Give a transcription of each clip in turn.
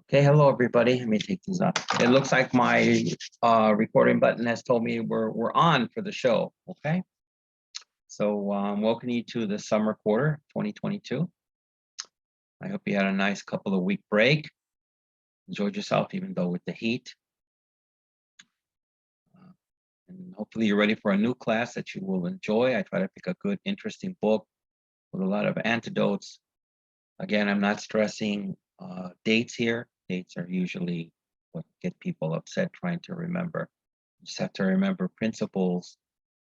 Okay, hello everybody. Let me take these off. It looks like my recording button has told me we're on for the show. Okay, so welcome you to the summer quarter 2022. I hope you had a nice couple of week break. Enjoyed yourself, even though with the heat. And hopefully you're ready for a new class that you will enjoy. I try to pick a good, interesting book with a lot of antidotes. Again, I'm not stressing dates here. Dates are usually what get people upset trying to remember. You just have to remember principles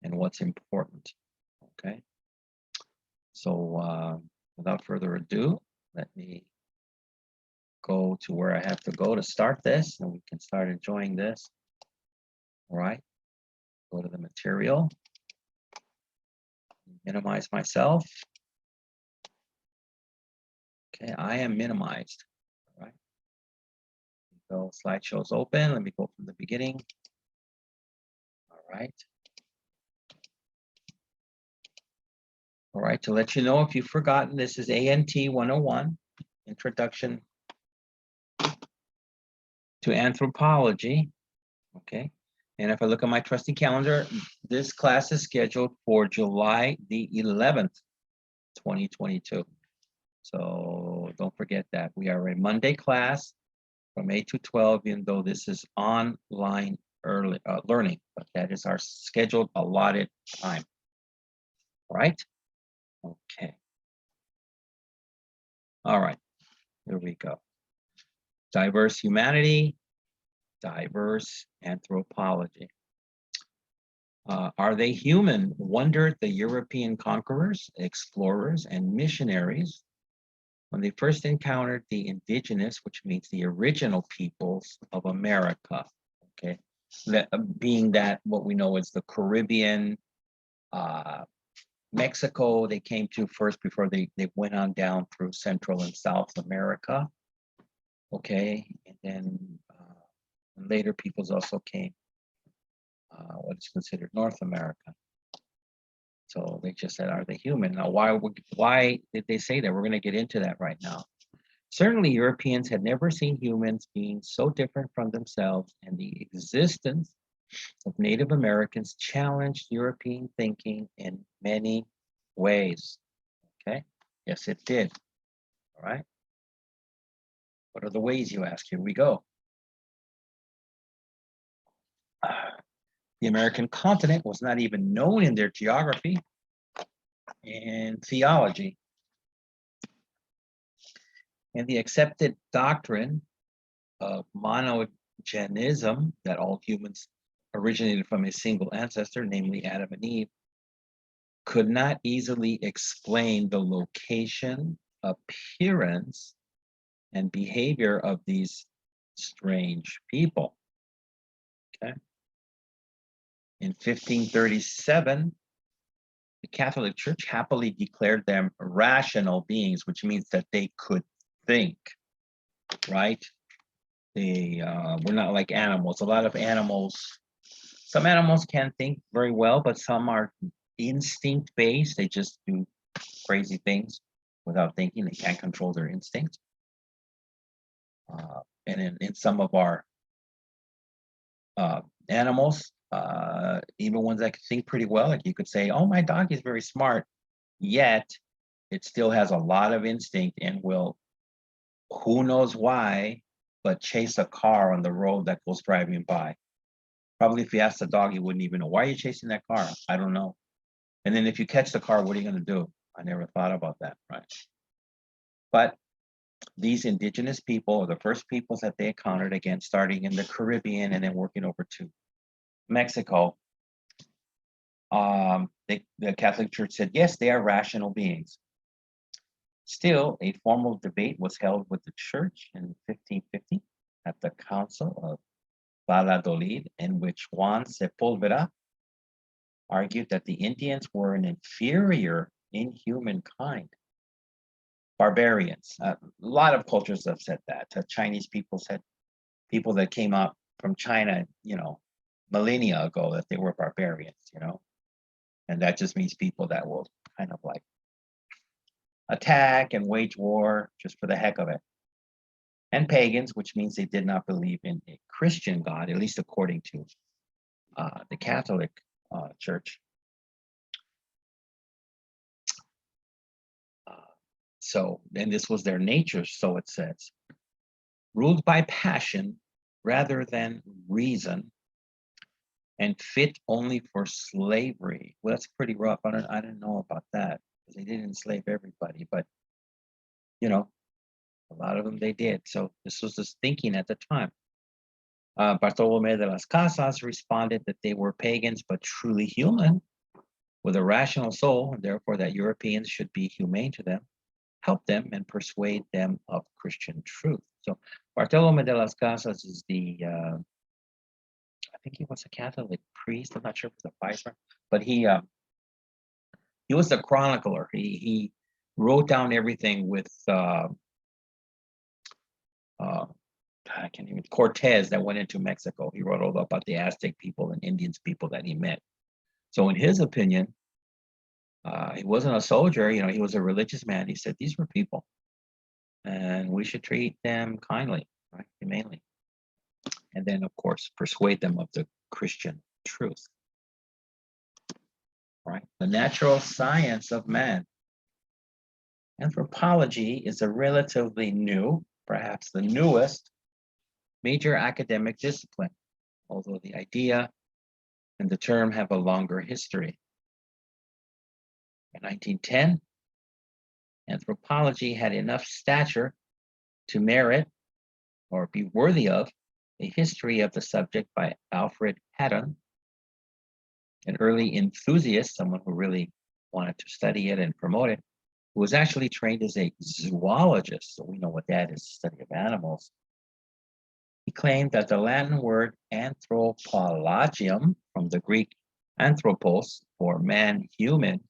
and what's important, okay? So without further ado, let me go to where I have to go to start this, and we can start enjoying this. All right, go to the material, minimize myself. Okay, I am minimized, all right? So slideshow's open. Let me go from the beginning. All right. All right, to let you know if you've forgotten, this is ANT 101, Introduction to Anthropology, okay? And if I look at my trusty calendar, this class is scheduled for July the 11th, 2022. So don't forget that. We are a Monday class from 8 to 12, even though this is online learning, but that is our scheduled allotted time, all right? Okay. All right, here we go. Diverse humanity, diverse anthropology. Are they human? Wondered the European conquerors, explorers, and missionaries when they first encountered the indigenous, which means the original peoples of America. Okay, being that what we know is the Caribbean, Mexico, they came to first before they went on down through Central and South America. Okay, and then later peoples also came what is considered North America. So they just said, are they human? Now, why did they say that? We're going to get into that right now. Certainly, Europeans had never seen humans being so different from themselves, and the existence of Native Americans challenged European thinking in many ways. Okay? Yes, it did. All right. What are the ways, you ask? Here we go. The American continent was not even known in their geography and theology. And the accepted doctrine of monogenism, that all humans originated from a single ancestor, namely Adam and Eve, could not easily explain the location, appearance, and behavior of these strange people. Okay. In 1537, the Catholic Church happily declared them rational beings, which means that they could think, right? They were not like animals. A lot of animals, some animals can think very well, but some are instinct-based. They just do crazy things without thinking. They can't control their instincts. And in some of our animals, even ones that can think pretty well, like you could say, oh, my dog is very smart, yet it still has a lot of instinct and will, who knows why, but chase a car on the road that goes driving by. Probably if you ask the dog, he wouldn't even know. Why are you chasing that car? I don't know. And then if you catch the car, what are you going to do? I never thought about that, right? But these indigenous people are the first peoples that they encountered, again, starting in the Caribbean and then working over to Mexico. The Catholic Church said, yes, they are rational beings. Still, a formal debate was held with the church in 1550 at the Council of Valladolid, in which Juan Sepulveda argued that the Indians were an inferior inhuman kind, barbarians. A lot of cultures have said that. Chinese people said, people that came up from China, millennia ago, that they were barbarians, and that just means people that will kind of like attack and wage war just for the heck of it. and pagans, which means they did not believe in a Christian God, at least according to the Catholic Church. So, and this was their nature, so it says, ruled by passion rather than reason, and fit only for slavery. Well, that's pretty rough. I don't know about that, because they didn't enslave everybody, but you know, a lot of them they did. So this was just thinking at the time. Bartolomé de las Casas responded that they were pagans, but truly human, with a rational soul, and therefore that Europeans should be humane to them, help them, and persuade them of Christian truth. So Bartolomé de las Casas is the, I think he was a Catholic priest. I'm not sure if he was a viceroy, but he was the chronicler. He wrote down everything with I can't even, Cortez, that went into Mexico. He wrote all about the Aztec people and Indians people that he met. So in his opinion, he wasn't a soldier, you know, he was a religious man. He said, these were people and we should treat them kindly, right, humanely. And then, of course, persuade them of the Christian truth, right? The natural science of man. Anthropology is a relatively new, perhaps the newest, major academic discipline, although the idea and the term have a longer history. In 1910, anthropology had enough stature to merit or be worthy of a history of the subject by Alfred Haddon, an early enthusiast, someone who really wanted to study it and promote it, who was actually trained as a zoologist. So we know what that is, study of animals. He claimed that the Latin word anthropologium, from the Greek anthropos, for man, human,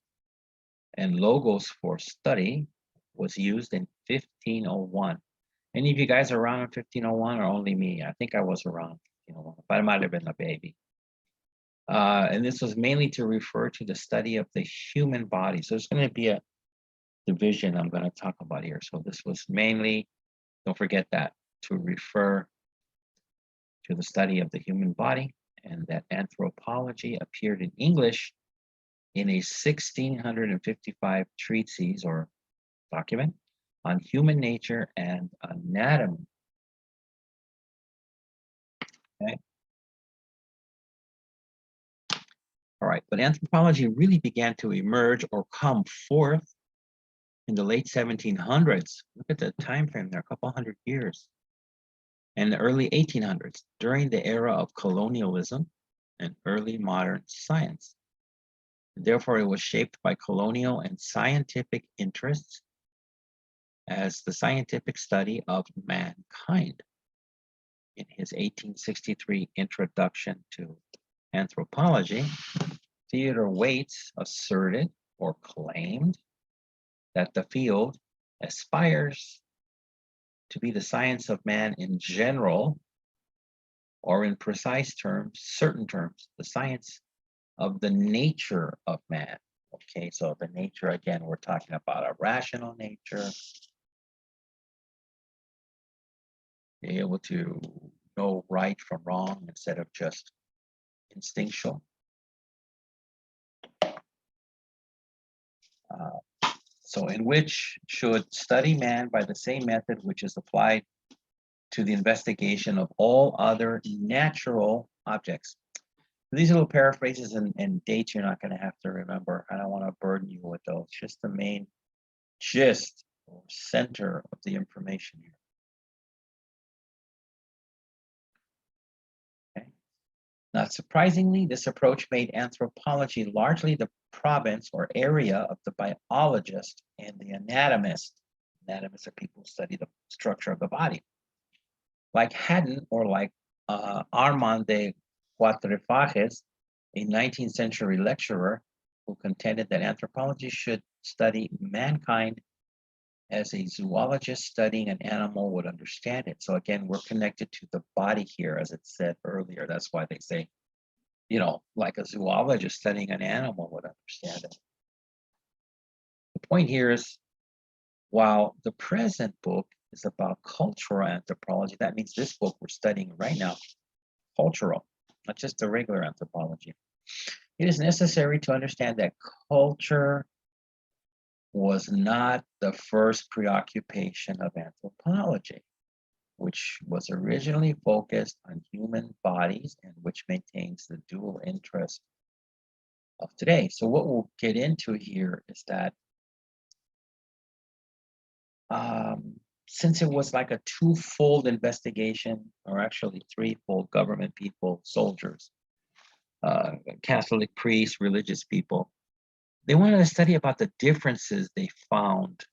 and logos for study, was used in 1501. Any of you guys around in 1501 or only me? I think I was around 1501, but I might have been a baby. And this was mainly to refer to the study of the human body. So there's going to be a division I'm going to talk about here. So this was mainly, don't forget that, to refer to the study of the human body, and that anthropology appeared in English in a 1655 treatise or document on human nature and anatomy. Okay. All right, but anthropology really began to emerge or come forth in the late 1700s. Look at the time frame there, a couple hundred years. And the early 1800s, during the era of colonialism and early modern science. Therefore, it was shaped by colonial and scientific interests as the scientific study of mankind. In his 1863 introduction to anthropology, Theodore Waite asserted or claimed that the field aspires to be the science of man in general, or in precise terms, certain terms, the science of the nature of man. Okay, so the nature, again, we're talking about a rational nature, be able to know right from wrong instead of just instinctual. So in which should study man by the same method which is applied to the investigation of all other natural objects. These little paraphrases and dates you're not going to have to remember. I don't want to burden you with those. Just the main gist or center of the information here. Okay. Not surprisingly, this approach made anthropology largely the province or area of the biologist and the anatomist. Anatomists are people who study the structure of the body. Like Haddon or like Armand de Quatrefages, a 19th century lecturer who contended that anthropology should study mankind as a zoologist studying an animal would understand it. So again, we're connected to the body here, as it said earlier. That's why they say, you know, like a zoologist studying an animal would understand it. The point here is, while the present book is about cultural anthropology. That means this book we're studying right now, cultural, not just the regular anthropology. It is necessary to understand that culture was not the first preoccupation of anthropology, which was originally focused on human bodies and which maintains the dual interest of today. So what we'll get into here is that since it was like a twofold investigation, or actually threefold: government people, soldiers, Catholic priests, religious people, they wanted to study about the differences they found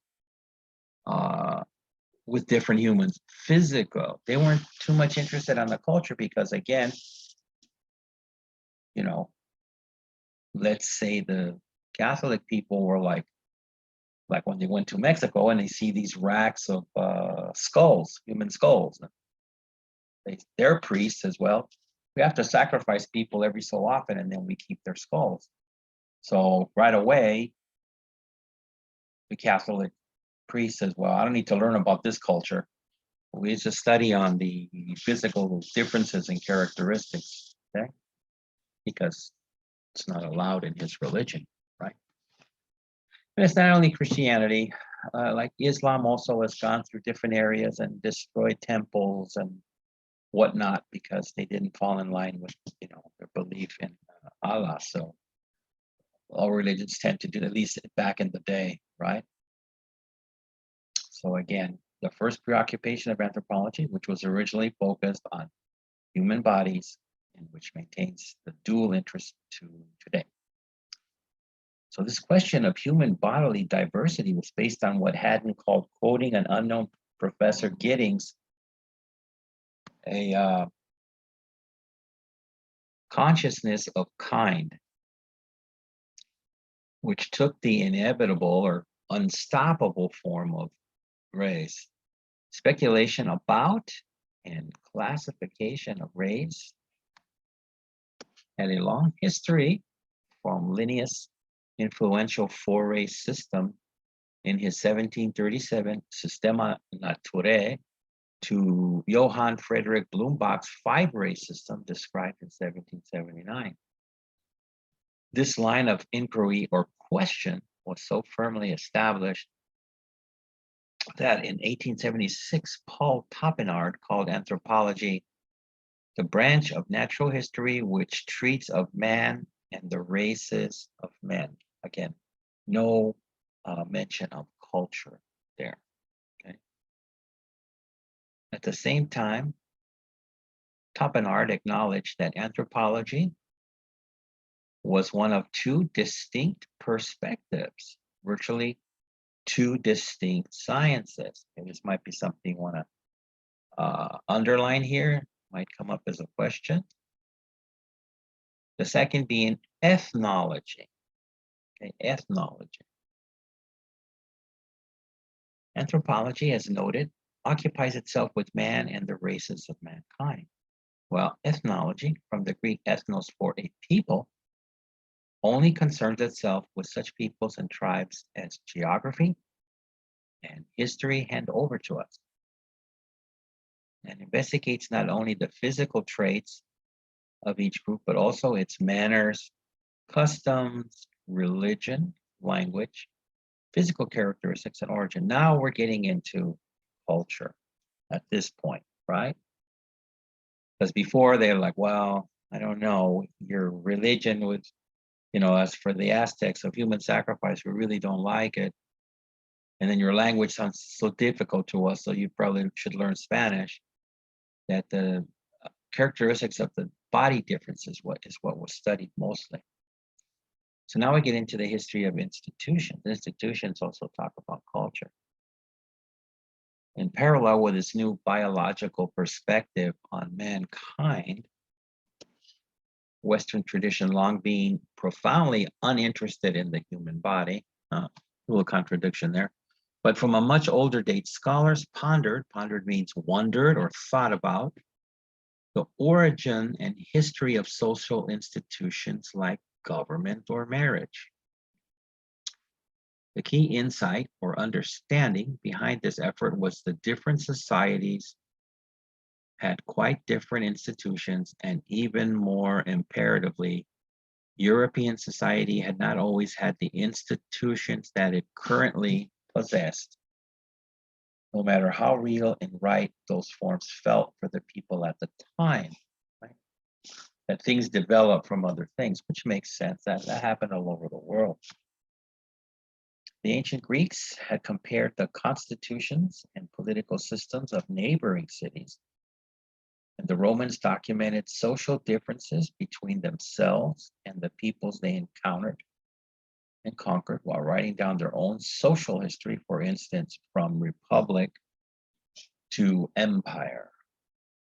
with different humans, physical. They weren't too much interested on the culture because, again, you know, let's say the Catholic people were like when they went to Mexico and they see these racks of skulls, human skulls. Their priests as well. We have to sacrifice people every so often, and then we keep their skulls. So right away, the Catholic priest says, well, I don't need to learn about this culture. We need to study on the physical differences and characteristics, okay? Because it's not allowed in his religion, right? And it's not only Christianity, like Islam also has gone through different areas and destroyed temples and whatnot because they didn't fall in line with, their belief in Allah. So all religions tend to do, at least back in the day, right? So again, the first preoccupation of anthropology, which was originally focused on human bodies and which maintains the dual interest to today. So this question of human bodily diversity was based on what Haddon called, quoting an unknown Professor Giddings, a consciousness of kind, which took the inevitable or unstoppable form of race. Speculation about and classification of race had a long history from Linnaeus' influential four-race system in his 1737 Systema Naturae to Johann Friedrich Blumenbach's five-race system described in 1779. This line of inquiry or question was so firmly established that in 1876, Paul Topinard called anthropology the branch of natural history which treats of man and the races of men. Again, no mention of culture there. Okay. At the same time, Topinard acknowledged that anthropology was one of two distinct perspectives, virtually two distinct sciences. And this might be something you want to underline here, might come up as a question. The second being ethnology. Okay, ethnology. Anthropology, as noted, occupies itself with man and the races of mankind. Well, ethnology, from the Greek ethnos, for a people, only concerns itself with such peoples and tribes as geography and history hand over to us, and investigates not only the physical traits of each group, but also its manners, customs, religion, language, physical characteristics, and origin. Now we're getting into culture at this point, right? Because before they're like, well, I don't know, your religion was, as for the Aztecs of human sacrifice, we really don't like it. And then your language sounds so difficult to us, so you probably should learn Spanish. That the characteristics of the body difference is what was studied mostly. So now we get into the history of institutions. Institutions also talk about culture. In parallel with this new biological perspective on mankind, Western tradition long being profoundly uninterested in the human body, a little contradiction there, but from a much older date, scholars pondered means wondered or thought about, the origin and history of social institutions like government or marriage. The key insight or understanding behind this effort was the different societies had quite different institutions, and even more imperatively, European society had not always had the institutions that it currently possessed, no matter how real and right those forms felt for the people at the time. Right? That things develop from other things, which makes sense. That happened all over the world. The ancient Greeks had compared the constitutions and political systems of neighboring cities, and the Romans documented social differences between themselves and the peoples they encountered and conquered while writing down their own social history, for instance, from republic to empire,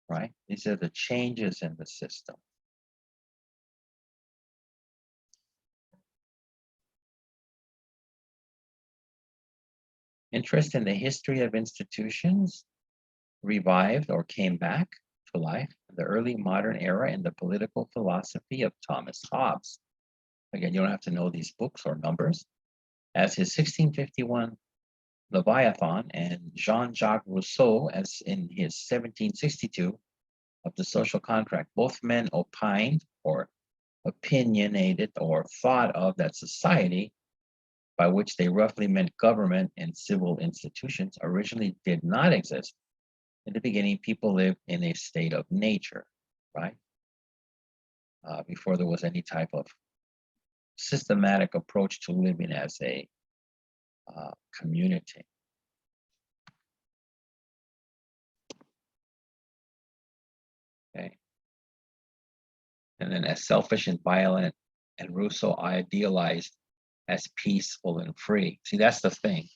right? These are the changes in the system. Interest in the history of institutions revived or came back to life in the early modern era in the political philosophy of Thomas Hobbes. Again, you don't have to know these books or numbers. As his 1651 Leviathan and Jean-Jacques Rousseau as in his 1762 of the Social Contract, both men opined or opinionated or thought of that society, by which they roughly meant government and civil institutions, originally did not exist. In the beginning, people lived in a state of nature, right? Before there was any type of systematic approach to living as a community. Okay. And then as selfish and violent, and Rousseau idealized as peaceful and free. See, that's the thing.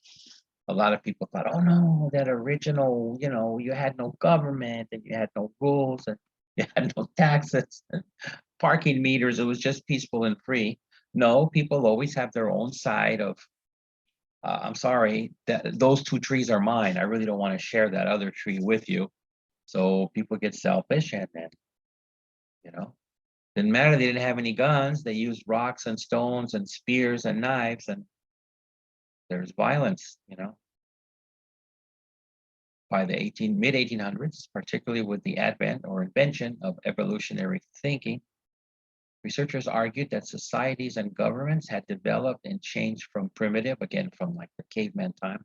A lot of people thought, oh no, that original, you had no government and you had no rules and you had no taxes and parking meters. It was just peaceful and free. No, people always have their own side of, I'm sorry, that those two trees are mine. I really don't want to share that other tree with you. So people get selfish and then, didn't matter. They didn't have any guns. They used rocks and stones and spears and knives, and there's violence, By the mid 1800s, particularly with the advent or invention of evolutionary thinking, researchers argued that societies and governments had developed and changed from primitive, again, from like the caveman time,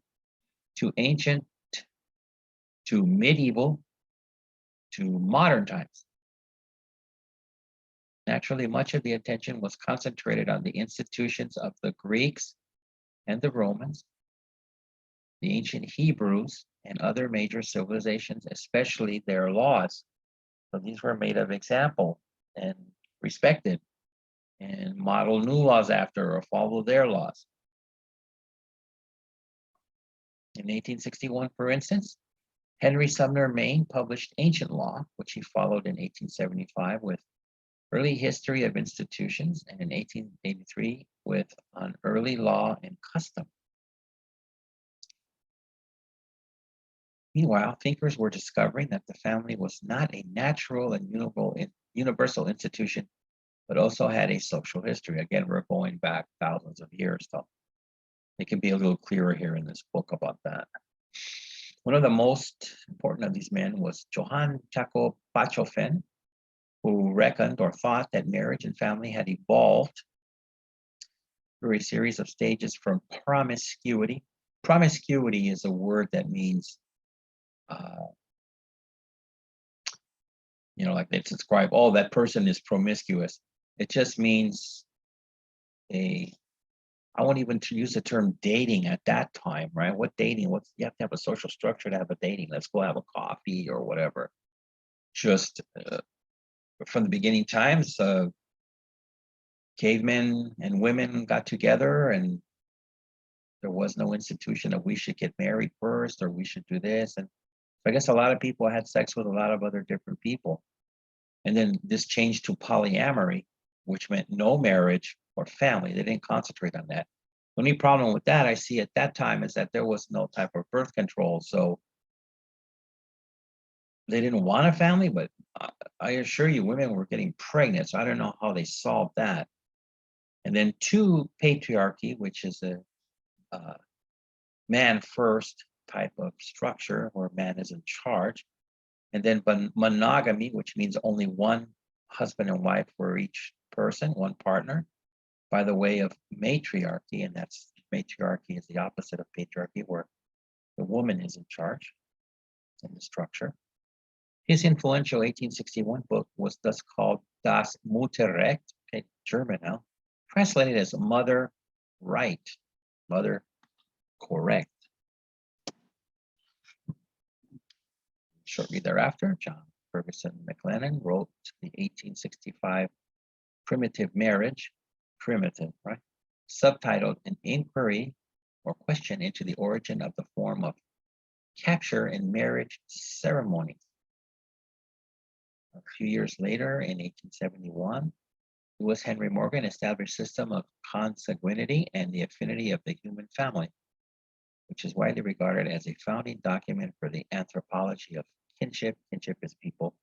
to ancient, to medieval, to modern times. Naturally, much of the attention was concentrated on the institutions of the Greeks and the Romans, the ancient Hebrews, and other major civilizations, especially their laws. So these were made of example and respected and model new laws after or follow their laws. In 1861, for instance, Henry Sumner Maine published Ancient Law, which he followed in 1875 with Early History of Institutions, and in 1883 with On Early Law and Custom. Meanwhile, thinkers were discovering that the family was not a natural and universal institution, but also had a social history. Again, we're going back thousands of years, so it can be a little clearer here in this book about that. One of the most important of these men was Johann Jakob Bachofen, who reckoned or thought that marriage and family had evolved through a series of stages from promiscuity. Promiscuity is a word that means, like they describe, oh, that person is promiscuous. It just means I won't even use the term dating at that time, right? What dating? You have to have a social structure to have a dating. Let's go have a coffee or whatever. Just from the beginning times, cavemen and women got together, and there was no institution of we should get married first or we should do this. And I guess a lot of people had sex with a lot of other different people. And then this changed to polyamory, which meant no marriage or family. They didn't concentrate on that. The only problem with that I see at that time is that there was no type of birth control. So they didn't want a family, but I assure you, women were getting pregnant. So I don't know how they solved that. And then two, patriarchy, which is a man first type of structure where man is in charge. And then monogamy, which means only one husband and wife for each person, one partner, by the way of matriarchy. And that's matriarchy is the opposite of patriarchy, where the woman is in charge in the structure. His influential 1861 book was thus called Das Mutterrecht, okay, German now, translated as Mother Right, Mother Correct. Shortly thereafter, John Ferguson McLennan wrote the 1865 Primitive Marriage, primitive, right? Subtitled An Inquiry or Question into the Origin of the Form of Capture in Marriage Ceremonies. A few years later, in 1871, Lewis Henry Morgan established a system of consanguinity and the affinity of the human family, which is widely regarded as a founding document for the anthropology of kinship. Kinship is people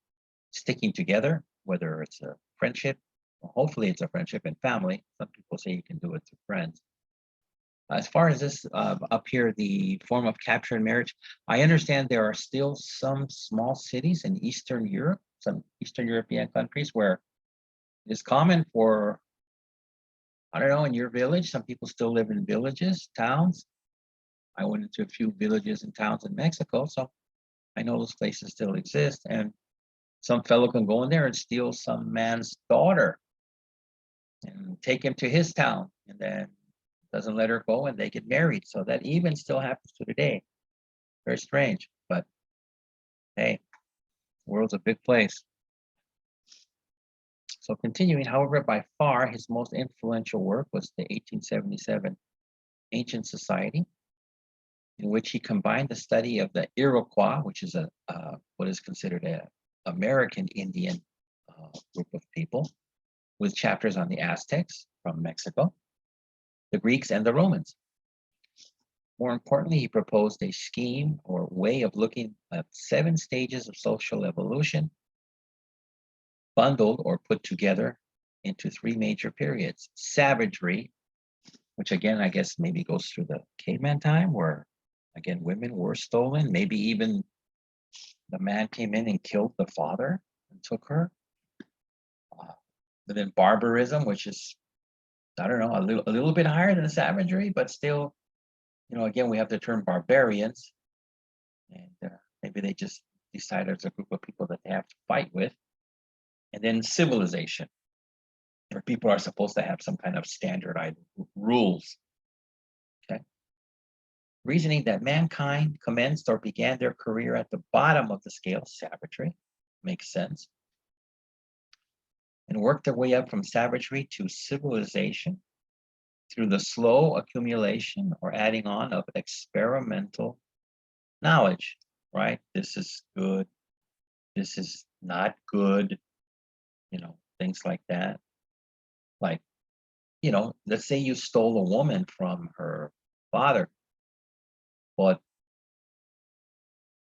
sticking together, whether it's a friendship, well, hopefully it's a friendship and family. Some people say you can do it through friends. As far as this up here, the form of capture in marriage, I understand there are still some small cities in Eastern Europe, some Eastern European countries where it is common for, I don't know, in your village, some people still live in villages, towns. I went into a few villages and towns in Mexico, so I know those places still exist. And some fellow can go in there and steal some man's daughter and take him to his town, and then doesn't let her go, and they get married. So that even still happens to today. Very strange, but hey, the world's a big place. So continuing, however, by far his most influential work was the 1877 Ancient Society, in which he combined the study of the Iroquois, which is what is considered an American Indian group of people, with chapters on the Aztecs from Mexico, the Greeks, and the Romans. More importantly, he proposed a scheme or way of looking at 7 stages of social evolution, bundled or put together into 3 major periods. Savagery, which again, I guess maybe goes through the caveman time, where again, women were stolen. Maybe even the man came in and killed the father and took her. But then barbarism, which is, I don't know, a little bit higher than savagery, but still, you know, again, we have the term barbarians, and maybe they just decided it's a group of people that they have to fight with. And then civilization, where people are supposed to have some kind of standardized rules. Okay. Reasoning that mankind commenced or began their career at the bottom of the scale, savagery, makes sense, and worked their way up from savagery to civilization through the slow accumulation or adding on of experimental knowledge, right? This is good, this is not good, you know, things like that. Like, you know, let's say you stole a woman from her father, but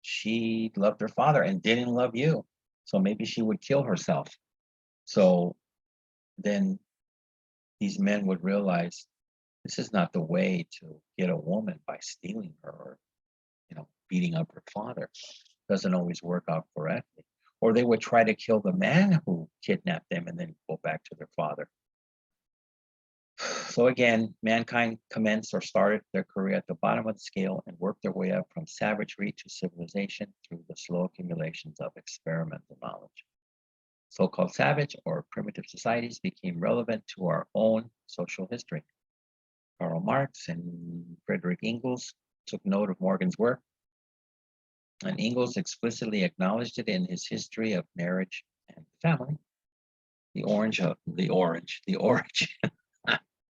she loved her father and didn't love you. So maybe she would kill herself. So then these men would realize this is not the way to get a woman, by stealing her or, you know, beating up her father. Doesn't always work out correctly. Or they would try to kill the man who kidnapped them and then go back to their father. So again, mankind commenced or started their career at the bottom of the scale and worked their way up from savagery to civilization through the slow accumulations of experimental knowledge. So-called savage or primitive societies became relevant to our own social history. Karl Marx and Frederick Engels took note of Morgan's work, and Engels explicitly acknowledged it in his History of Marriage and Family. The origin.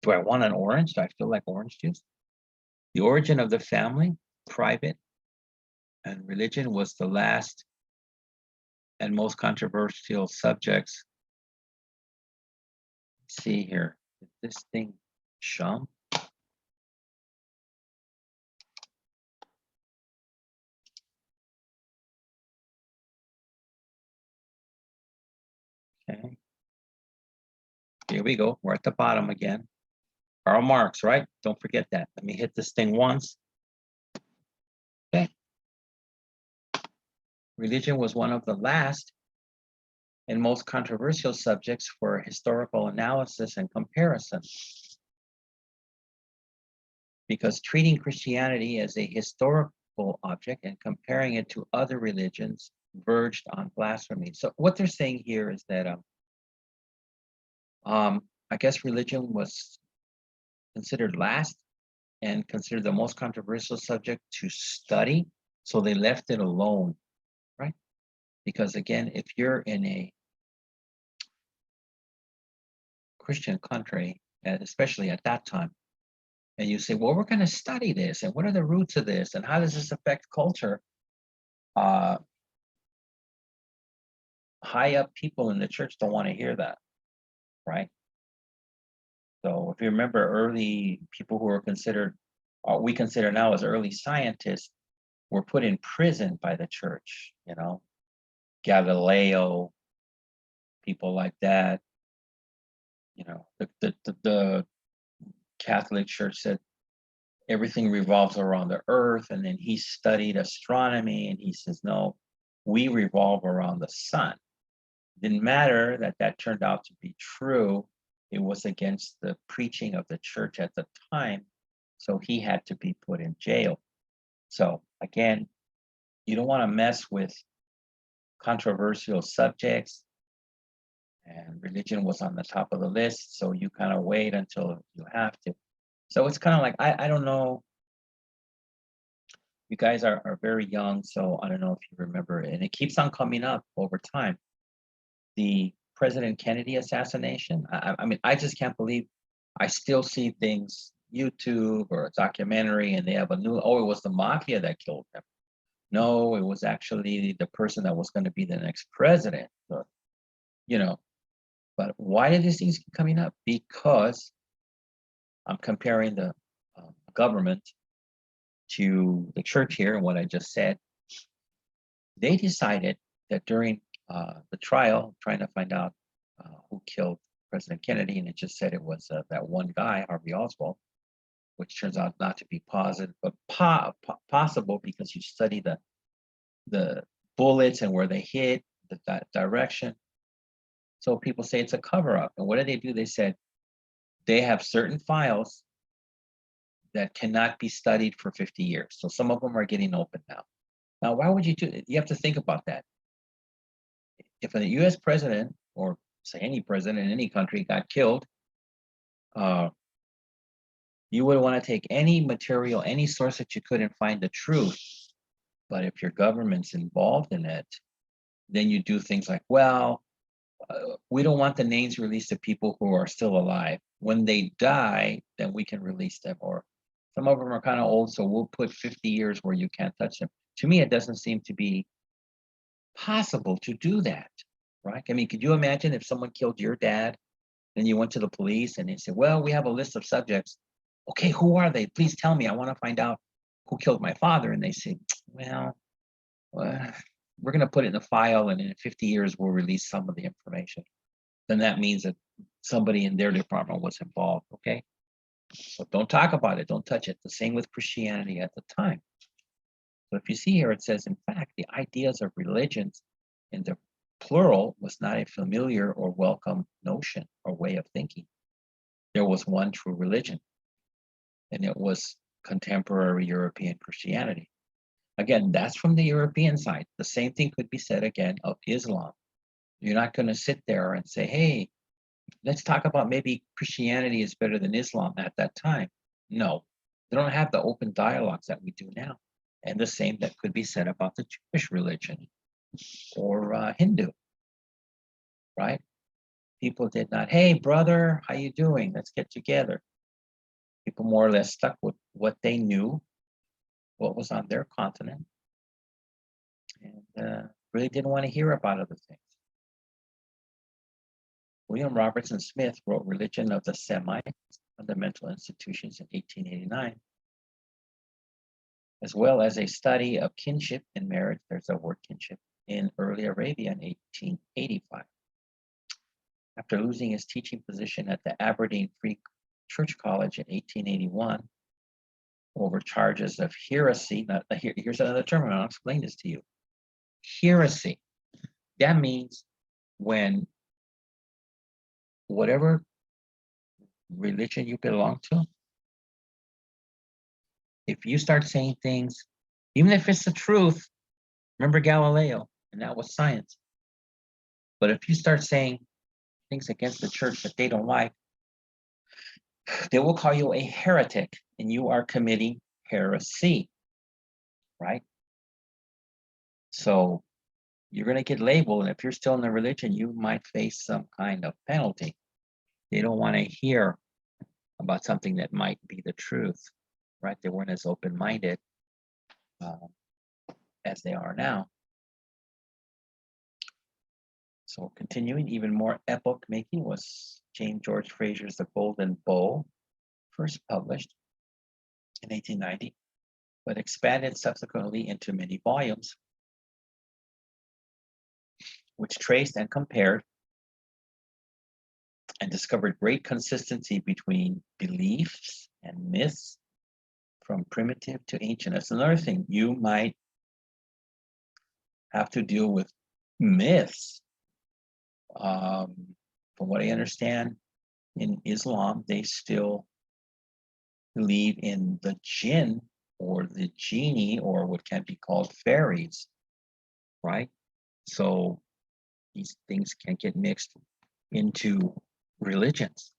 Do I want an orange? Do I feel like orange juice? The origin of the family, private, and religion was the last and most controversial subjects. Let's see here. Did this thing jump? Okay. Here we go. We're at the bottom again. Karl Marx, right? Don't forget that. Let me hit this thing once. Okay. Religion was one of the last and most controversial subjects for historical analysis and comparison, because treating Christianity as a historical object and comparing it to other religions verged on blasphemy. So what they're saying here is that I guess religion was considered last and considered the most controversial subject to study, so they left it alone, right? Because again, if you're in a Christian country, and especially at that time, and you say, well, we're going to study this, and what are the roots of this, and how does this affect culture? High up people in the church don't want to hear that, right? So if you remember, early people who were considered, we consider now as early scientists, were put in prison by the church, you know, Galileo, people like that. You know, the Catholic Church said everything revolves around the earth, and then he studied astronomy, and he says, no, we revolve around the sun. Didn't matter that that turned out to be true. It was against the preaching of the church at the time, so he had to be put in jail. So again, you don't want to mess with controversial subjects, and religion was on the top of the list, so you kind of wait until you have to. So it's kind of like, I don't know, you guys are very young, so I don't know if you remember, and it keeps on coming up over time. The President Kennedy assassination. I mean, I just can't believe I still see things, YouTube or a documentary, and they have a new, oh, it was the mafia that killed him. No, it was actually the person that was going to be the next president. Or, you know, but why did these things keep coming up? Because I'm comparing the government to the church here, and what I just said. They decided that during the trial, trying to find out who killed President Kennedy, and it just said it was that one guy, Harvey Oswald, which turns out not to be positive, but possible, because you study the bullets and where they hit, the direction. So people say it's a cover-up. And what do? They said they have certain files that cannot be studied for 50 years. So some of them are getting open now. Now, why would you do it? You have to think about that. If a US president, or say any president in any country, got killed, you would want to take any material, any source that you could, and find the truth. But if your government's involved in it, then you do things like, well, we don't want the names released to people who are still alive. When they die, then we can release them. Or some of them are kind of old, so we'll put 50 years where you can't touch them. To me, it doesn't seem to be possible to do that, right? I mean, could you imagine if someone killed your dad, and you went to the police and they said, well, we have a list of subjects. Okay, who are they? Please tell me. I want to find out who killed my father. And they say, well, we're going to put it in the file, and in 50 years, we'll release some of the information. Then that means that somebody in their department was involved, okay? So don't talk about it. Don't touch it. The same with Christianity at the time. So if you see here, it says, in fact, the ideas of religions in the plural was not a familiar or welcome notion or way of thinking. There was one true religion, and it was contemporary European Christianity. Again, that's from the European side. The same thing could be said again of Islam. You're not going to sit there and say, hey, let's talk about maybe Christianity is better than Islam at that time. No, they don't have the open dialogues that we do now. And the same that could be said about the Jewish religion or Hindu, right? People did not, hey, brother, how you doing? Let's get together. People more or less stuck with what they knew, what was on their continent, and really didn't want to hear about other things. William Robertson Smith wrote Religion of the Semites, Fundamental Institutions in 1889, as well as a study of kinship and marriage, there's a word kinship, in early Arabia in 1885. After losing his teaching position at the Aberdeen Free Church College in 1881 over charges of heresy. Now, here's another term, and I'll explain this to you. Heresy. That means when whatever religion you belong to, if you start saying things, even if it's the truth, remember Galileo, and that was science. But if you start saying things against the church that they don't like, they will call you a heretic, and you are committing heresy, right? So you're going to get labeled, and if you're still in the religion, you might face some kind of penalty. They don't want to hear about something that might be the truth, right? They weren't as open-minded as they are now. So continuing, even more epoch-making was James George Fraser's The Golden Bowl, first published in 1890, but expanded subsequently into many volumes, which traced and compared and discovered great consistency between beliefs and myths from primitive to ancient. That's another thing. You might have to deal with myths. From what I understand, in Islam, they still believe in the jinn or the genie or what can be called fairies, right? So these things can get mixed into religions,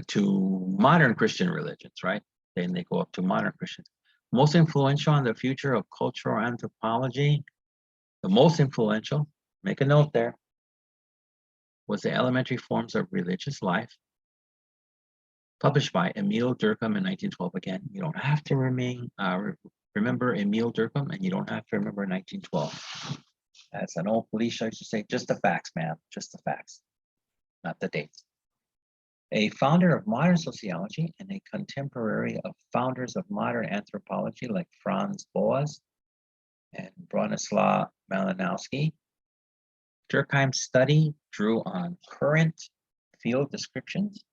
to modern Christian religions, right? Then they go up to modern Christians. Most influential on the future of cultural anthropology, the most influential, make a note there, was The Elementary Forms of Religious Life, published by Emile Durkheim in 1912. Again, you don't have to remember Emile Durkheim, and you don't have to remember 1912. As an old police used to say, just the facts, ma'am, just the facts, not the dates. A founder of modern sociology and a contemporary of founders of modern anthropology like Franz Boas and Bronislaw Malinowski, Durkheim's study drew on current field descriptions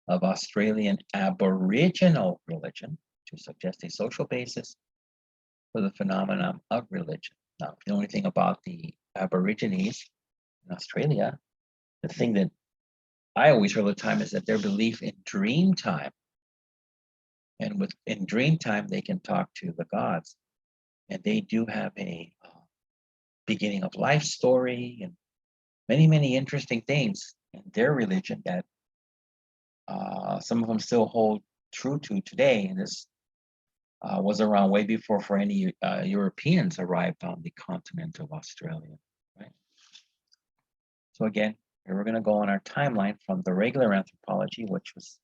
of Australian Aboriginal religion to suggest a social basis for the phenomenon of religion. Now, if you know anything about the Aborigines in Australia, the thing that I always hear all the time is that their belief in dream time, and in dream time they can talk to the gods, and they do have a beginning of life story and many interesting things in their religion that some of them still hold true to today. And this was around way before any Europeans arrived on the continent of Australia, right? So again, here we're going to go on our timeline from the regular anthropology, which was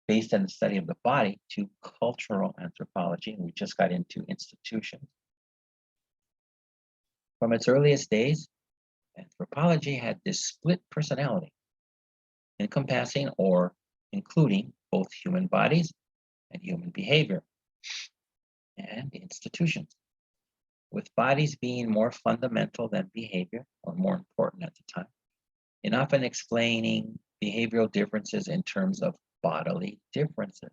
based on the study of the body, to cultural anthropology, and we just got into institutions. From its earliest days, anthropology had this split personality, encompassing or including both human bodies and human behavior and institutions, with bodies being more fundamental than behavior, or more important at the time, and often explaining behavioral differences in terms of bodily differences.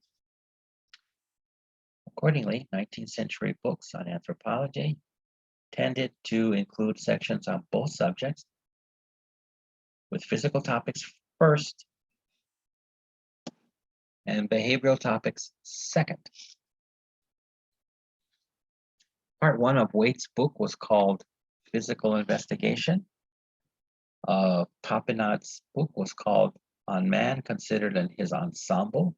Accordingly, 19th century books on anthropology tended to include sections on both subjects, with physical topics first and behavioral topics second. Part 1 of Waite's book was called Physical Investigation. Topinot's book was called On Man Considered in His Ensemble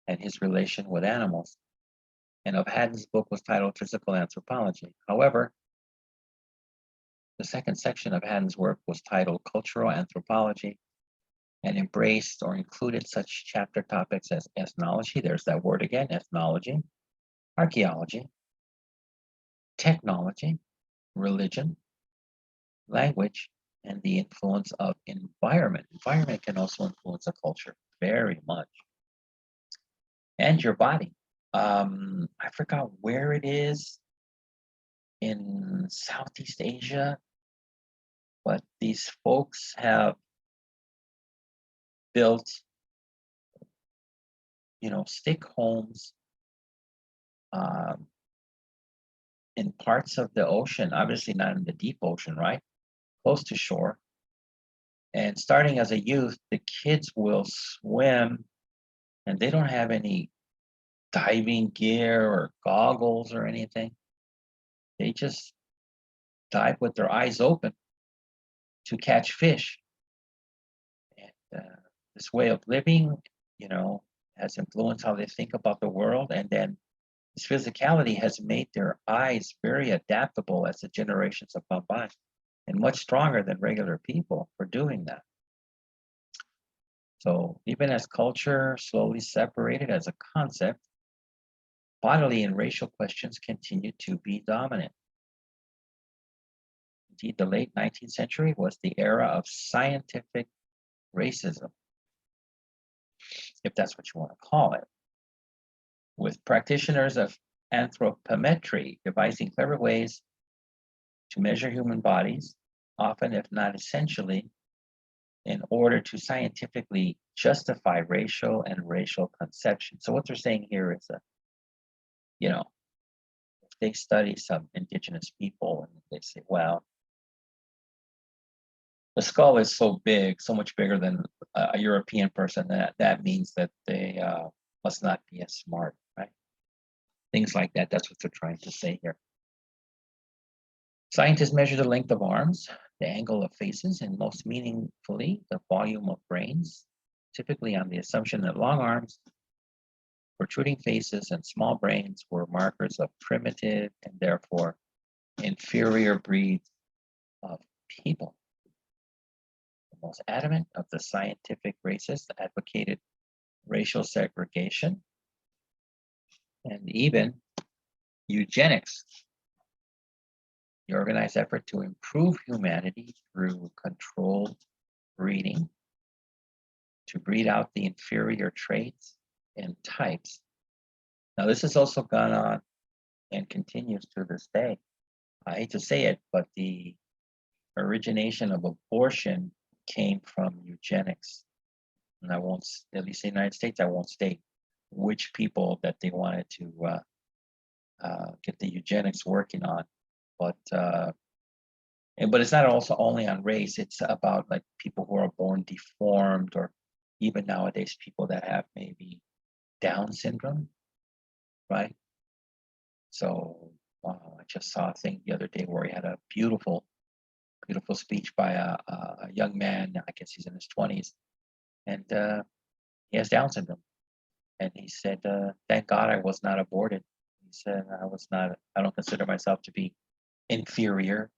and His Relation with Animals. And of Haddon's book was titled Physical Anthropology. However, the second section of Haddon's work was titled Cultural Anthropology and embraced or included such chapter topics as ethnology, there's that word again, ethnology, archaeology, technology, religion, language, and the influence of environment. Environment can also influence a culture very much. And your body. I forgot where it is in Southeast Asia, but these folks have built, stick homes in parts of the ocean, obviously not in the deep ocean, right? Close to shore. And starting as a youth, the kids will swim and they don't have any diving gear or goggles or anything. They just dive with their eyes open to catch fish. And this way of living, has influenced how they think about the world. And then this physicality has made their eyes very adaptable as the generations have gone by, and much stronger than regular people for doing that. So even as culture slowly separated as a concept, bodily and racial questions continue to be dominant. Indeed, the late 19th century was the era of scientific racism, if that's what you want to call it, with practitioners of anthropometry devising clever ways to measure human bodies, often, if not essentially, in order to scientifically justify racial and racial conception. So what they're saying here is that, if they study some indigenous people and they say, well, the skull is so big, so much bigger than a European person, that means that they must not be as smart, right? Things like that. That's what they're trying to say here. Scientists measure the length of arms, the angle of faces, and most meaningfully, the volume of brains, typically on the assumption that long arms, protruding faces, and small brains were markers of primitive and therefore inferior breeds of people. The most adamant of the scientific racists advocated racial segregation and even eugenics, the organized effort to improve humanity through controlled breeding, to breed out the inferior traits and types. Now, this has also gone on and continues to this day. I hate to say it, but the origination of abortion came from eugenics. And I won't, at least in the United States, I won't state which people that they wanted to get the eugenics working on. But it's not also only on race. It's about like people who are born deformed, or even nowadays people that have maybe Down syndrome, right? So I just saw a thing the other day where he had a beautiful speech by a young man. I guess he's in his 20s, and he has Down syndrome. And he said, "Thank God I was not aborted." He said, I don't consider myself to be inferior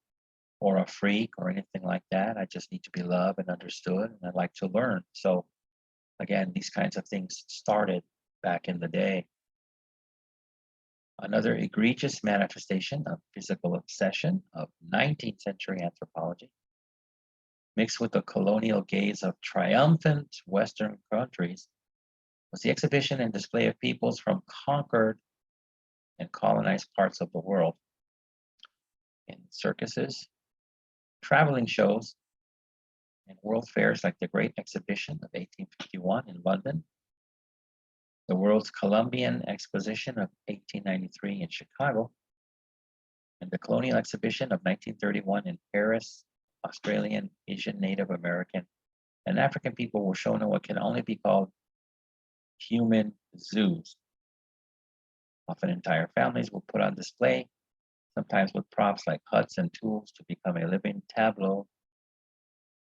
or a freak or anything like that. I just need to be loved and understood, and I'd like to learn. So again, these kinds of things started back in the day. Another egregious manifestation of physical obsession of 19th century anthropology, mixed with the colonial gaze of triumphant Western countries, was the exhibition and display of peoples from conquered and colonized parts of the world in circuses, traveling shows, and world fairs like the Great Exhibition of 1851 in London, the World's Columbian Exposition of 1893 in Chicago, and the Colonial Exhibition of 1931 in Paris. Australian, Asian, Native American, and African people were shown in what can only be called human zoos. Often entire families were put on display, sometimes with props like huts and tools to become a living tableau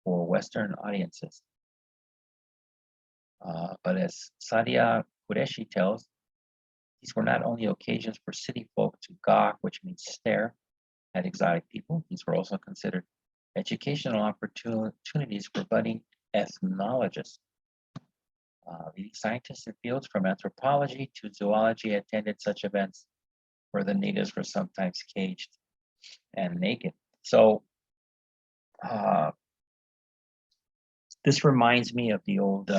for Western audiences. But as Sadia Qureshi tells, these were not only occasions for city folk to gawk, which means stare, at exotic people. These were also considered educational opportunities for budding ethnologists. Leading scientists in fields from anthropology to zoology attended such events where the natives were sometimes caged and naked. So this reminds me of the old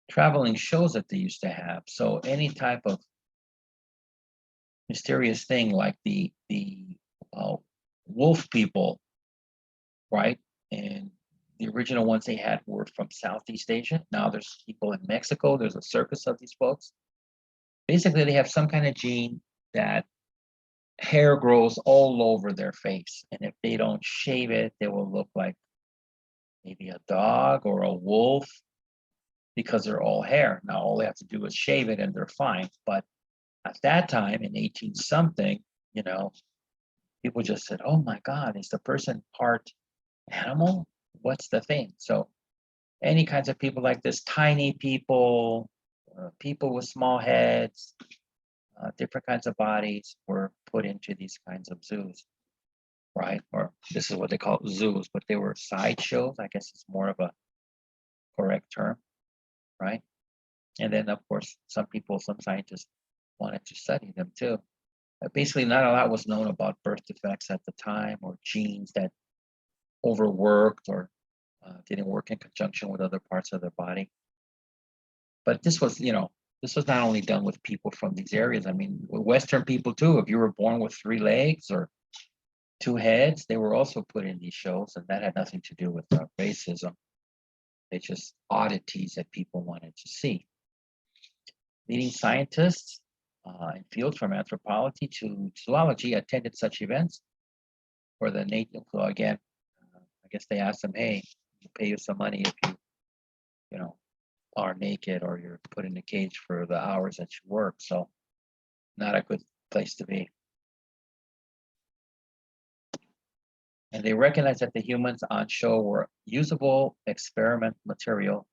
traveling shows that they used to have. So any type of mysterious thing like the wolf people, right? And The original ones they had were from Southeast Asia. Now there's people in Mexico. There's a circus of these folks. Basically, they have some kind of gene that hair grows all over their face. And if they don't shave it, they will look like maybe a dog or a wolf because they're all hair. Now, all they have to do is shave it and they're fine. But at that time, in 18 something, you know, people just said, oh my God, is the person part animal? What's the thing? So any kinds of people like this, tiny people, people with small heads, different kinds of bodies were put into these kinds of zoos, right? Or this is what they call zoos, but they were sideshows. I guess it's more of a correct term, right? And then, of course, some scientists wanted to study them too. Basically, not a lot was known about birth defects at the time or genes that overworked or didn't work in conjunction with other parts of their body. But this was, this was not only done with people from these areas. I mean, Western people too. If you were born with 3 legs or 2 heads, they were also put in these shows, and that had nothing to do with racism. It's just oddities that people wanted to see. Leading scientists in fields from anthropology to zoology attended such events for the native. So again, I guess they asked them, hey, we'll pay you some money if you are naked or you're put in a cage for the hours that you work. So not a good place to be. And they recognized that the humans on show were usable experiment material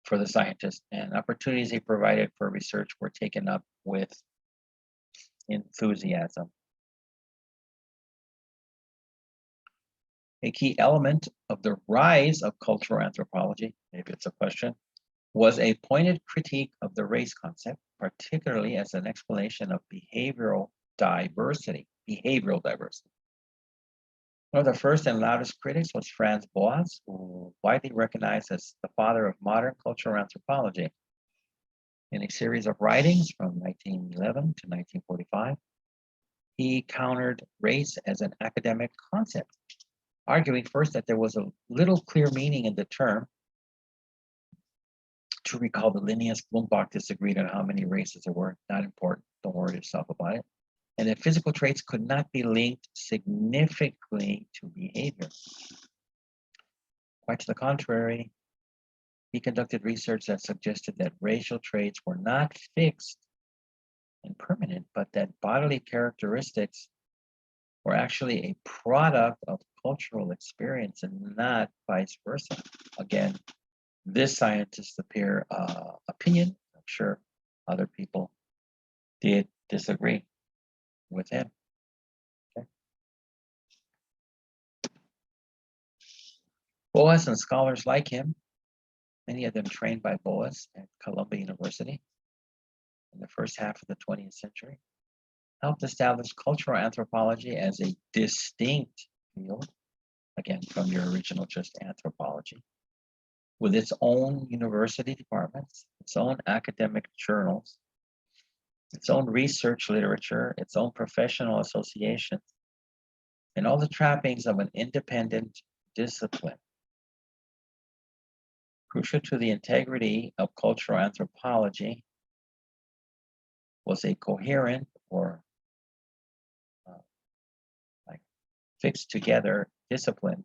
for the scientists, and opportunities they provided for research were taken up with enthusiasm. A key element of the rise of cultural anthropology, maybe it's a question, was a pointed critique of the race concept, particularly as an explanation of behavioral diversity. One of the first and loudest critics was Franz Boas, who widely recognized as the father of modern cultural anthropology. In a series of writings from 1911 to 1945, he countered race as an academic concept, arguing first that there was a little clear meaning in the term. To recall, the Linnaeus Blumenbach disagreed on how many races there were. Not important. Don't worry yourself about it. And that physical traits could not be linked significantly to behavior. Quite to the contrary, he conducted research that suggested that racial traits were not fixed and permanent, but that bodily characteristics were actually a product of cultural experience and not vice versa. Again, this scientist's opinion, I'm sure other people did disagree with him. Okay. Boas and scholars like him, many of them trained by Boas at Columbia University in the first half of the 20th century, helped establish cultural anthropology as a distinct field, again, from your original just anthropology, with its own university departments, its own academic journals, its own research literature, its own professional associations, and all the trappings of an independent discipline. Crucial to the integrity of cultural anthropology was a coherent or fixed together discipline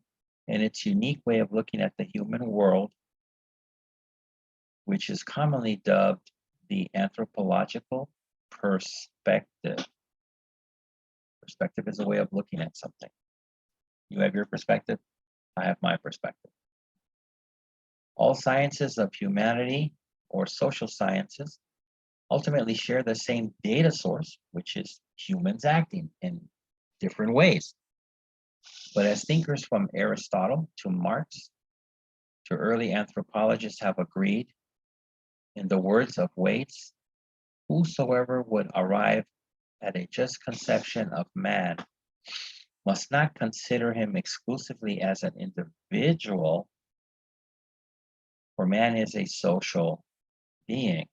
and its unique way of looking at the human world, which is commonly dubbed the anthropological perspective. Perspective is a way of looking at something. You have your perspective, I have my perspective. All sciences of humanity or social sciences ultimately share the same data source, which is humans acting in different ways. But as thinkers from Aristotle to Marx to early anthropologists have agreed, in the words of Waits, whosoever would arrive at a just conception of man must not consider him exclusively as an individual, for man is a social being.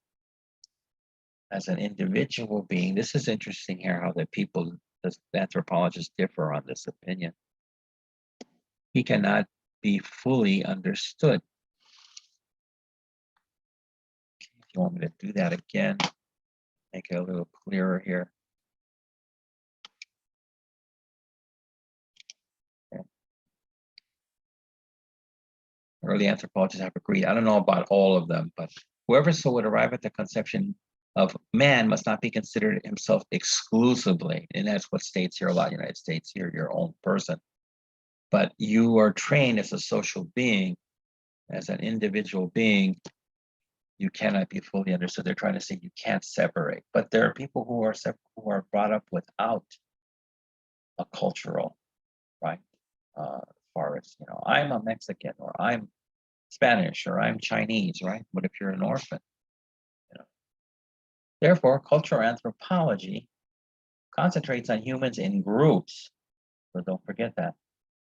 As an individual being, this is interesting here how the anthropologists differ on this opinion. He cannot be fully understood. If you want me to do that again, make it a little clearer here. Okay. Early anthropologists have agreed. I don't know about all of them, but whoever so would arrive at the conception of man must not be considered himself exclusively. And that's what states here a lot in the United States. You're your own person. But you are trained as a social being, as an individual being. You cannot be fully understood. They're trying to say you can't separate. But there are people who are brought up without a cultural, right? As far as, you know, I'm a Mexican, or I'm Spanish, or I'm Chinese, right? What if you're an orphan? You know? Therefore, cultural anthropology concentrates on humans in groups. So don't forget that.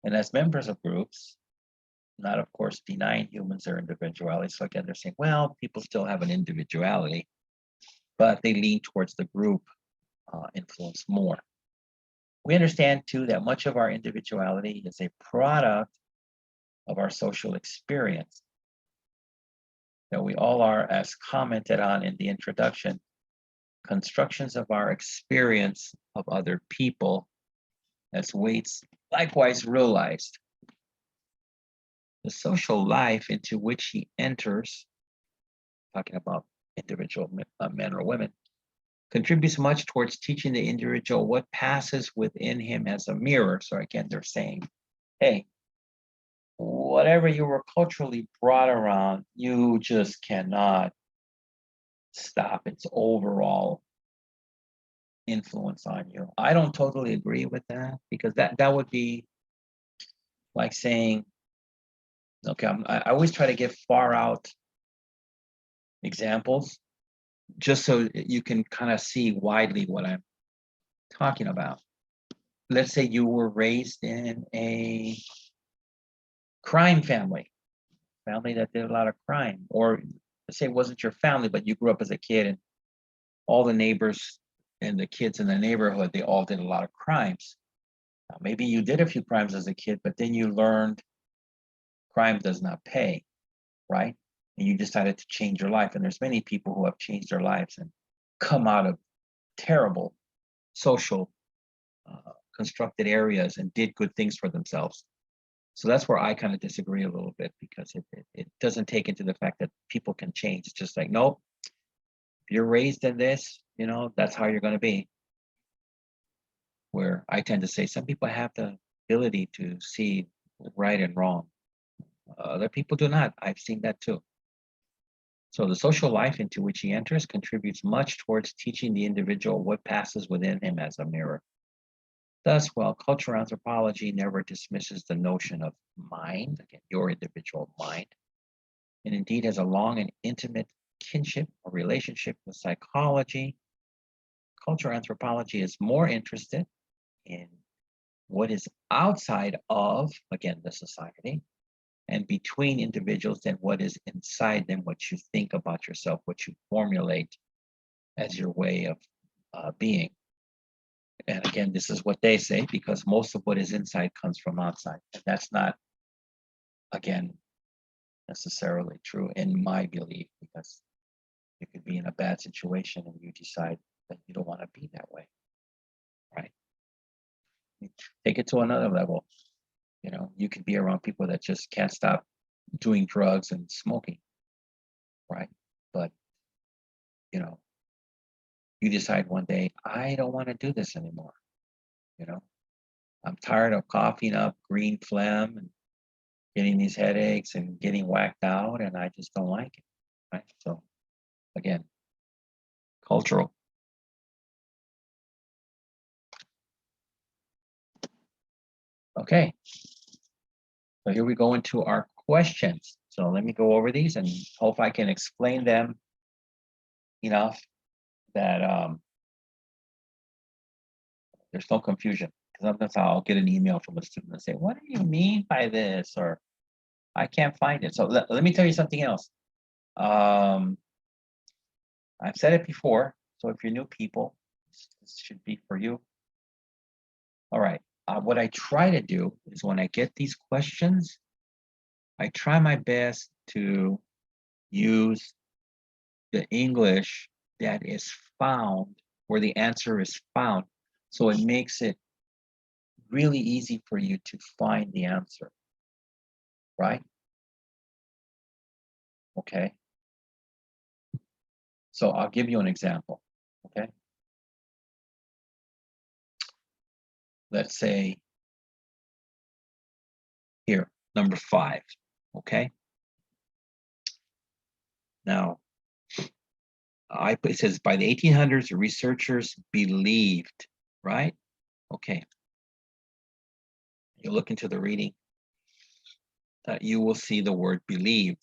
And as members of groups, not of course denying humans their individuality. So again, they're saying, well, people still have an individuality, but they lean towards the group influence more. We understand too that much of our individuality is a product of our social experience. That we all are, as commented on in the introduction, constructions of our experience of other people, as Waits likewise realized. The social life into which he enters, talking about individual men or women, contributes much towards teaching the individual what passes within him as a mirror. So again, they're saying, hey, whatever you were culturally brought around, you just cannot stop its overall influence on you. I don't totally agree with that, because that would be like saying, okay, I always try to give far out examples just so you can kind of see widely what I'm talking about. Let's say you were raised in a crime family that did a lot of crime, or let's say it wasn't your family, but you grew up as a kid and all the neighbors and the kids in the neighborhood, they all did a lot of crimes. Now, maybe you did a few crimes as a kid, but then you learned crime does not pay, right? And you decided to change your life. And there's many people who have changed their lives and come out of terrible social constructed areas and did good things for themselves. So that's where I kind of disagree a little bit, because it doesn't take into the fact that people can change. It's just like, nope, if you're raised in this, you know, that's how you're going to be. Where I tend to say some people have the ability to see right and wrong. Other people do not. I've seen that too. So the social life into which he enters contributes much towards teaching the individual what passes within him as a mirror. Thus, while cultural anthropology never dismisses the notion of mind, again, your individual mind, and indeed has a long and intimate kinship or relationship with psychology, cultural anthropology is more interested in what is outside of, again, the society, and between individuals than what is inside them, what you think about yourself, what you formulate as your way of being. And again, this is what they say, because most of what is inside comes from outside. And that's not, again, necessarily true in my belief, because you could be in a bad situation and you decide that you don't want to be that way, right? Take it to another level. You know, you could be around people that just can't stop doing drugs and smoking, right? But, you know, you decide one day, I don't want to do this anymore. You know, I'm tired of coughing up green phlegm and getting these headaches and getting whacked out, and I just don't like it, right? So again, cultural. Okay, so here we go into our questions. So let me go over these and hope I can explain them enough that there's no confusion. Because sometimes I'll get an email from a student and say, what do you mean by this? Or I can't find it. So let me tell you something else. I've said it before. So if you're new people, this should be for you. All right. What I try to do is when I get these questions, I try my best to use the English that is found, where the answer is found. So it makes it really easy for you to find the answer, right? Okay. So I'll give you an example, okay? Let's say here, number 5, okay? Now, it says by the 1800s, researchers believed, right? Okay. You look into the reading, you will see the word believed.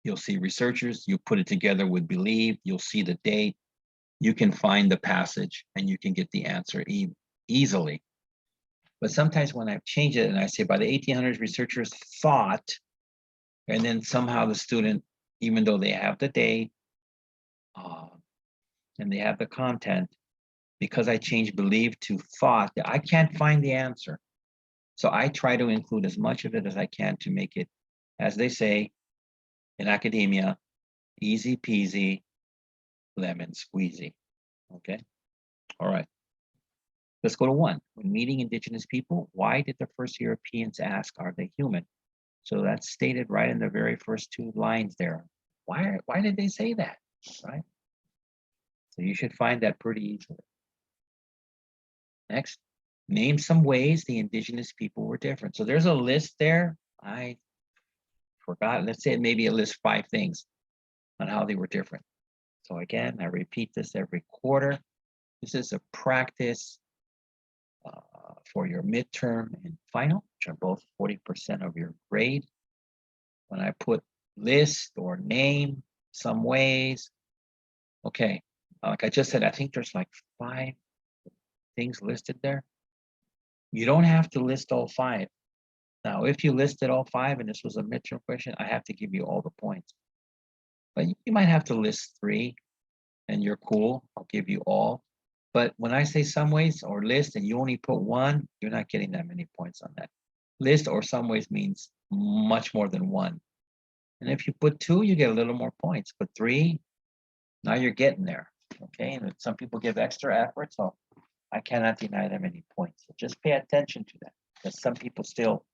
You'll see researchers, you put it together with believed, you'll see the date, you can find the passage and you can get the answer easily. But sometimes when I change it and I say by the 1800s, researchers thought, and then somehow the student, even though they have the date and they have the content, because I changed believe to thought, I can't find the answer. So I try to include as much of it as I can to make it, as they say in academia, easy peasy, lemon squeezy. Okay. All right. Let's go to 1. When meeting indigenous people, why did the first Europeans ask, are they human? So that's stated right in the very first 2 lines there. Why did they say that, right? So you should find that pretty easily. Next, name some ways the indigenous people were different. So there's a list there. I forgot. Let's say maybe it lists 5 things on how they were different. So again, I repeat this every quarter. This is a practice for your midterm and final, which are both 40% of your grade. When I put list or name some ways, okay, like I just said, I think there's like 5 things listed there. You don't have to list all 5. Now, if you listed all 5 and this was a midterm question, I have to give you all the points. But you might have to list 3 and you're cool. I'll give you all. But when I say some ways or list and you only put 1, you're not getting that many points on that. List or some ways means much more than 1. And if you put 2, you get a little more points. But 3, now you're getting there. Okay. And some people give extra effort, so I cannot deny them any points. So just pay attention to that, because some people still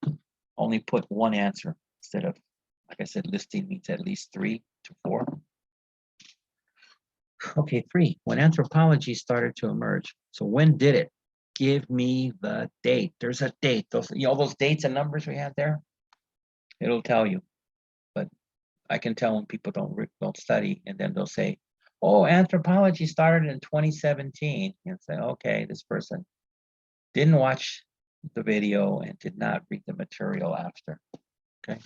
only put 1 answer instead of, like I said, listing means at least 3 to 4. Okay, 3, when anthropology started to emerge. So when did it? Give me the date. There's a date. Those, all those dates and numbers we had there, it'll tell you. But I can tell when people don't study, and then they'll say, oh, anthropology started in 2017. And say, okay, this person didn't watch the video and did not read the material after. Okay.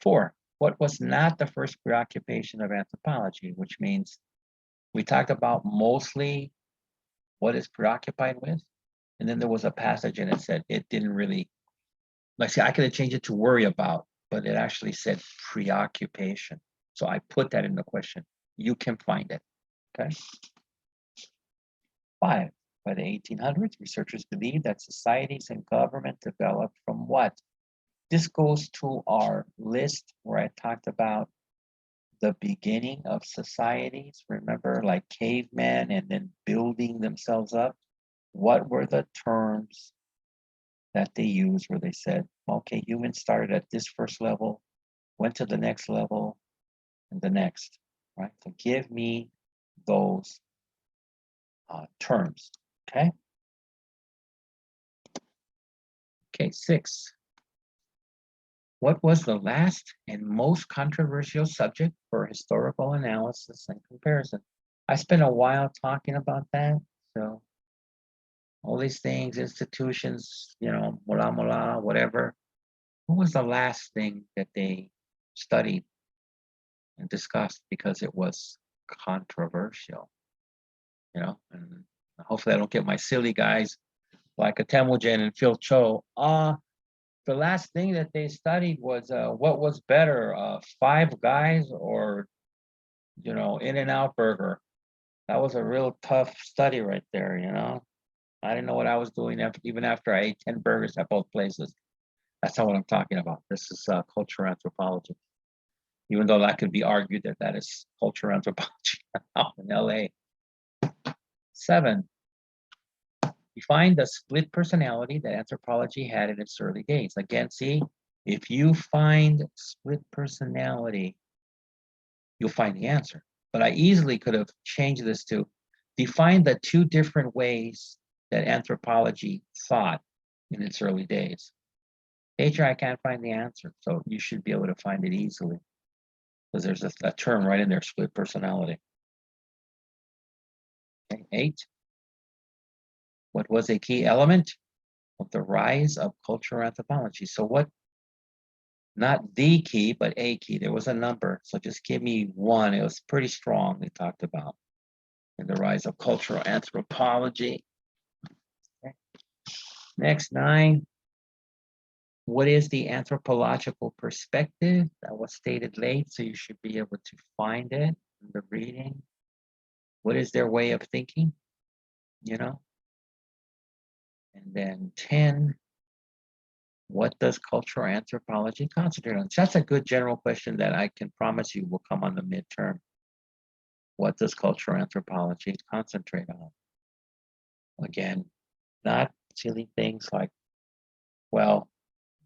4, what was not the first preoccupation of anthropology, which means we talked about mostly what it's preoccupied with. And then there was a passage and it said it didn't really, like, see, I could have changed it to worry about, but it actually said preoccupation. So I put that in the question. You can find it. Okay. 5, by the 1800s, researchers believed that societies and government developed from what? This goes to our list where I talked about the beginning of societies. Remember, like cavemen and then building themselves up. What were the terms that they used where they said, okay, humans started at this first level, went to the next level, and the next, right? So give me those terms, okay? Okay, 6. What was the last and most controversial subject for historical analysis and comparison? I spent a while talking about that. So all these things, institutions, mula mula, whatever. What was the last thing that they studied and discussed because it was controversial? And hopefully I don't get my silly guys like a Temujin and Phil Cho. The last thing that they studied was what was better, Five Guys or In-N-Out Burger. That was a real tough study right there. I didn't know what I was doing even after I ate 10 burgers at both places. That's not what I'm talking about. This is cultural anthropology. Even though that could be argued that that is cultural anthropology out in LA. 7, define the split personality that anthropology had in its early days. Again, see, if you find split personality, you'll find the answer. But I easily could have changed this to define the 2 different ways that anthropology thought in its early days. Teacher, I can't find the answer. So you should be able to find it easily, because there's a term right in there, split personality. Okay, 8. What was a key element of the rise of cultural anthropology? So what, not the key, but a key. There was a number. So just give me one. It was pretty strong, they talked about in the rise of cultural anthropology. Okay. Next, 9. What is the anthropological perspective? That was stated late, so you should be able to find it in the reading. What is their way of thinking? You know? And then 10, what does cultural anthropology concentrate on? That's a good general question that I can promise you will come on the midterm. What does cultural anthropology concentrate on? Again, not silly things like, well,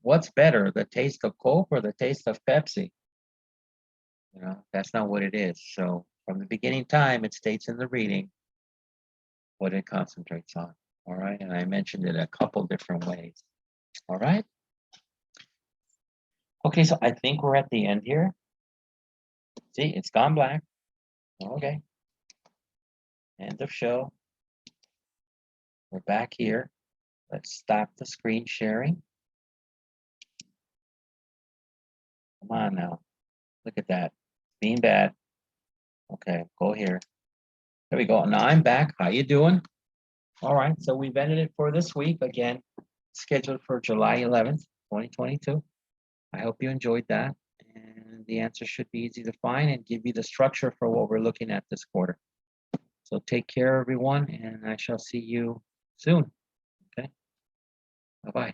what's better, the taste of Coke or the taste of Pepsi? You know, that's not what it is. So from the beginning time, it states in the reading what it concentrates on. All right, and I mentioned it a couple different ways. All right. Okay, so I think we're at the end here. See, it's gone black. Okay. End of show. We're back here. Let's stop the screen sharing. Come on now. Look at that. Being bad. Okay, go here. There we go. Now I'm back. How you doing? All right, so we've ended it for this week. Again, scheduled for July 11th, 2022. I hope you enjoyed that. And the answer should be easy to find and give you the structure for what we're looking at this quarter. So take care, everyone, and I shall see you soon. Okay. Bye-bye.